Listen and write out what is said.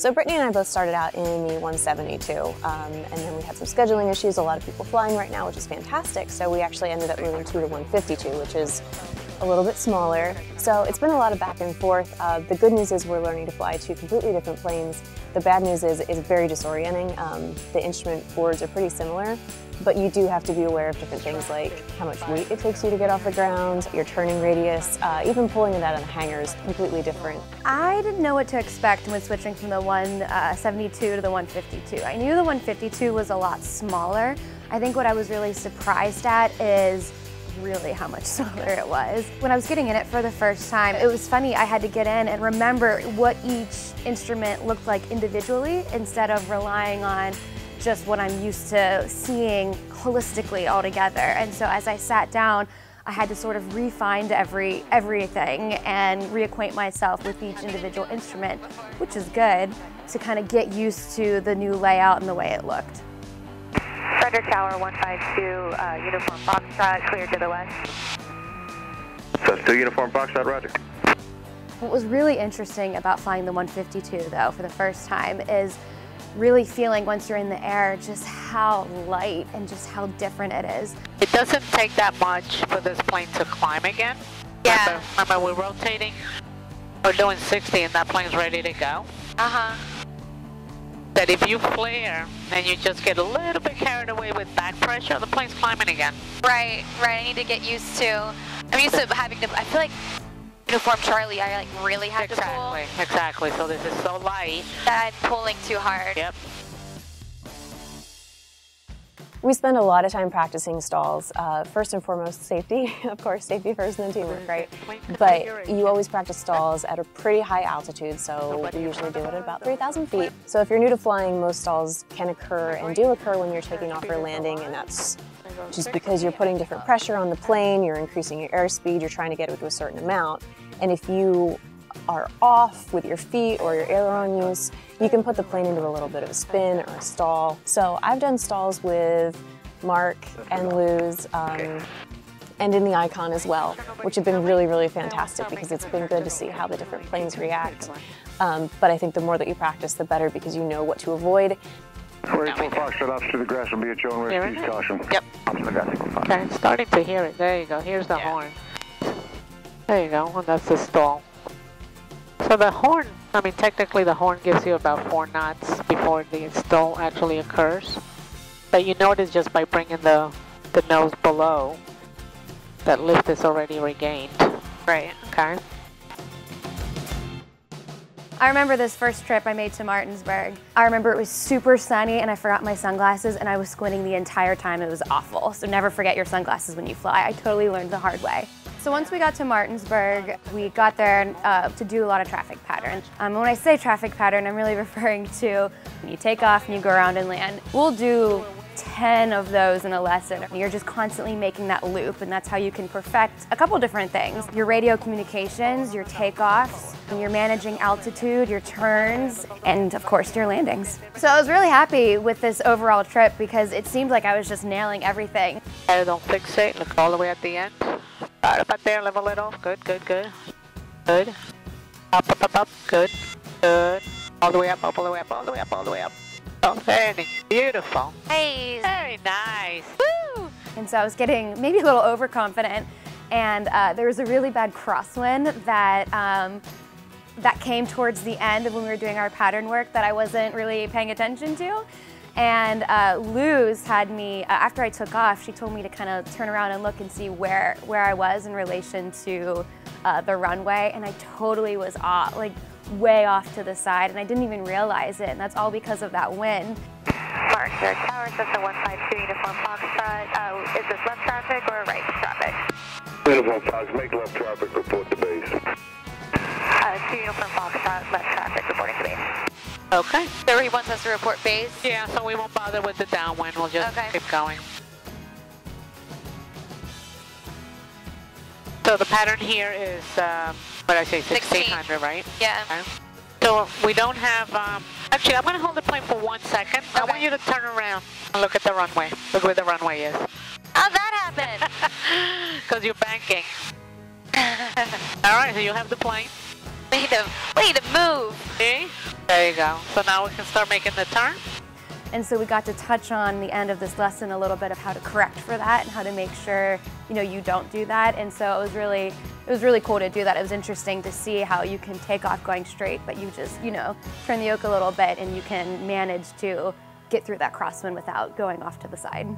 So Brittany and I both started out in the 172, and then we had some scheduling issues, a lot of people flying right now, which is fantastic, so we actually ended up moving to the 152, which is a little bit smaller. So it's been a lot of back and forth. The good news is we're learning to fly two completely different planes. The bad news is it's very disorienting. The instrument boards are pretty similar, but you do have to be aware of different things like how much weight it takes you to get off the ground, your turning radius, even pulling it out of the hangar is completely different. I didn't know what to expect when switching from the 172 to the 152. I knew the 152 was a lot smaller. I think what I was really surprised at is really how much smaller it was. When I was getting in it for the first time, it was funny, I had to get in and remember what each instrument looked like individually instead of relying on just what I'm used to seeing holistically all together. And so as I sat down, I had to sort of re-find everything and reacquaint myself with each individual instrument, which is good, to kind of get used to the new layout and the way it looked. Thunder Tower 152, Uniform Foxtrot, clear to the west. So 2 Uniform Foxtrot, roger. What was really interesting about flying the 152 though for the first time is really feeling once you're in the air just how light and just how different it is. It doesn't take that much for this plane to climb again. Yeah. Remember we're rotating, we're doing 60 and that plane's ready to go. Uh-huh. That if you flare and you just get a little bit carried away with back pressure, the plane's climbing again. Right, I need to get used to, I'm used to having to, I feel like Uniform Charlie, I like really have to pull. Exactly, so this is so light. That I'm pulling too hard. Yep. We spend a lot of time practicing stalls. First and foremost, safety. Of course, safety first and then teamwork, right? But you always practice stalls at a pretty high altitude, so we usually do it at about 3,000 feet. So if you're new to flying, most stalls can occur and do occur when you're taking off or landing, and that's just because you're putting different pressure on the plane, you're increasing your airspeed, you're trying to get it to a certain amount. And if you are off with your feet or your aileron use, you can put the plane into a little bit of a spin or a stall. So I've done stalls with Mark and Luz, and in the Icon as well, which have been really, really fantastic because it's been good to see how the different planes react. But I think the more that you practice, the better because you know what to avoid. 484 Foxtrot, off to the grass will be at your own risk, use caution. Yep. Off to the grass. Okay, starting to hear it. There you go, here's the horn. There you go, and that's the stall. So the horn, I mean technically the horn gives you about 4 knots before the stall actually occurs. But you notice just by bringing the nose below, that lift is already regained. Right, okay. I remember this first trip I made to Martinsburg. I remember it was super sunny and I forgot my sunglasses and I was squinting the entire time. It was awful. So never forget your sunglasses when you fly. I totally learned the hard way. So once we got to Martinsburg, we got there to do a lot of traffic pattern. When I say traffic pattern, I'm really referring to when you take off and you go around and land. We'll do 10 of those in a lesson. You're just constantly making that loop, and that's how you can perfect a couple different things. Your radio communications, your takeoffs, and you're managing altitude, your turns, and of course your landings. So I was really happy with this overall trip because it seemed like I was just nailing everything. Don't fixate, look all the way at the end. Right up there, level it off. Good, good, good. Good. Up, up, up, up. Good. Good. All the way up, all the way up, all the way up, all the way up. Oh, very beautiful. Nice. Very nice. Woo! And so I was getting maybe a little overconfident, and there was a really bad crosswind that came towards the end of when we were doing our pattern work that I wasn't really paying attention to. And Luz had me, after I took off, she told me to kind of turn around and look and see where I was in relation to the runway, and I totally was off, like way off to the side, and I didn't even realize it, and that's all because of that wind. Mark, Tower Cessna 152, Uniform Foxtrot. Is this left traffic or right traffic? Uniform Fox, make left traffic, report to base. 2 Uniform Foxtrot, left traffic, reporting to base. Okay. So he wants us to report base? Yeah, so we won't bother with the downwind, we'll just keep going. So the pattern here is, what did I say, 1600, right? Yeah. Okay. So we don't have, actually I'm going to hold the plane for 1 second. I want you to turn around and look at the runway. Look where the runway is. How'd that happen? Because you're banking. Alright, so you have the plane. Way to move. See? There There you go. So now we can start making the turn. And so we got to touch on the end of this lesson a little bit of how to correct for that and how to make sure, you know, you don't do that. And so it was really cool to do that. It was interesting to see how you can take off going straight, but you just, you know, turn the yoke a little bit and you can manage to get through that crosswind without going off to the side.